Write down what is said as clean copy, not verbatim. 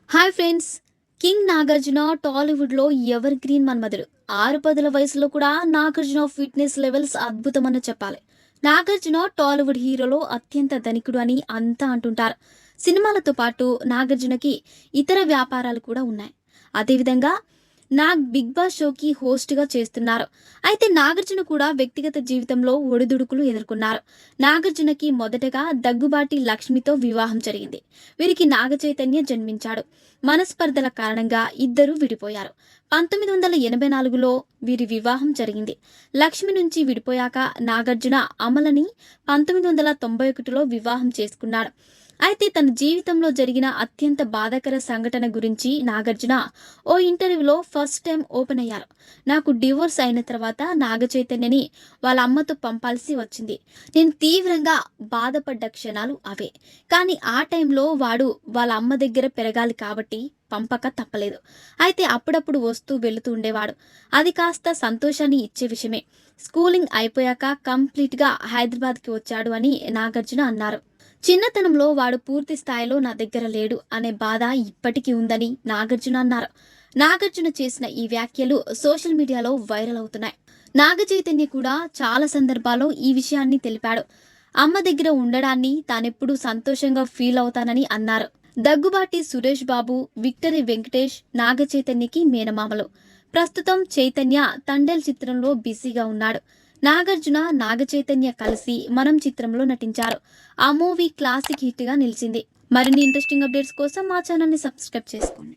Hi friends. King Nagarjuna టాలీవుడ్లో ever green మన్మధుడు. 6 వయసులో కూడా నాగార్జున ఫిట్నెస్ లెవెల్స్ అద్భుతమని చెప్పాలి. నాగార్జున టాలీవుడ్ హీరోలో అత్యంత ధనికుడు అని అంతా అంటుంటారు. సినిమాలతో పాటు నాగార్జునకి ఇతర వ్యాపారాలు కూడా ఉన్నాయి. అదేవిధంగా నాగ్ బిగ్ బాస్ షోకి హోస్ట్గా చేస్తున్నారు. అయితే నాగార్జున కూడా వ్యక్తిగత జీవితంలో ఒడిదుడుకులు ఎదుర్కొన్నారు. నాగార్జునకి మొదటగా దగ్గుబాటి లక్ష్మితో వివాహం జరిగింది. వీరికి నాగ చైతన్య జన్మించాడు. మనస్పర్ధల కారణంగా ఇద్దరూ విడిపోయారు. 1984లో వీరి వివాహం జరిగింది. లక్ష్మి నుంచి విడిపోయాక నాగార్జున అమలని 1991లో వివాహం చేసుకున్నాడు. అయితే తన జీవితంలో జరిగిన అత్యంత బాధాకర సంఘటన గురించి నాగార్జున ఓ ఇంటర్వ్యూలో ఫస్ట్ టైం ఓపెన్ అయ్యారు. నాకు డివోర్స్ అయిన తర్వాత నాగ చైతన్యని వాళ్ళ అమ్మతో పంపాల్సి వచ్చింది. నేను తీవ్రంగా బాధపడ్డ క్షణాలు అవే. కానీ ఆ టైంలో వాడు వాళ్ళ అమ్మ దగ్గర పెరగాలి కాబట్టి పంపక తప్పలేదు. అయితే అప్పుడప్పుడు వస్తూ వెళుతూ ఉండేవాడు. అది కాస్త సంతోషాన్ని ఇచ్చే విషయమే. స్కూలింగ్ అయిపోయాక కంప్లీట్గా హైదరాబాద్కి వచ్చాడు అని నాగార్జున అన్నారు. చిన్నతనంలో వాడు పూర్తి స్థాయిలో నా దగ్గర లేడు అనే బాధ ఇప్పటికీ ఉందని నాగార్జున అన్నారు. నాగార్జున చేసిన ఈ వ్యాఖ్యలు సోషల్ మీడియాలో వైరల్ అవుతున్నాయి. నాగ చైతన్య కూడా చాలా సందర్భాల్లో ఈ విషయాన్ని తెలిపాడు. అమ్మ దగ్గర ఉండడాన్ని తానెప్పుడు సంతోషంగా ఫీల్ అవుతానని అన్నారు. దగ్గుబాటి సురేష్ బాబు, విక్టరీ వెంకటేష్ నాగ చైతన్యకి మేనమామలు. ప్రస్తుతం చైతన్య తండేల్ చిత్రంలో బిజీగా ఉన్నాడు. నాగార్జున నాగ చైతన్య కలిసి మనం చిత్రంలో నటించారు. ఆ మూవీ క్లాసిక్ హిట్ గా నిలిచింది. మరిన్ని ఇంట్రెస్టింగ్ అప్డేట్స్ కోసం మా ఛానల్ ని సబ్స్క్రైబ్ చేసుకోండి.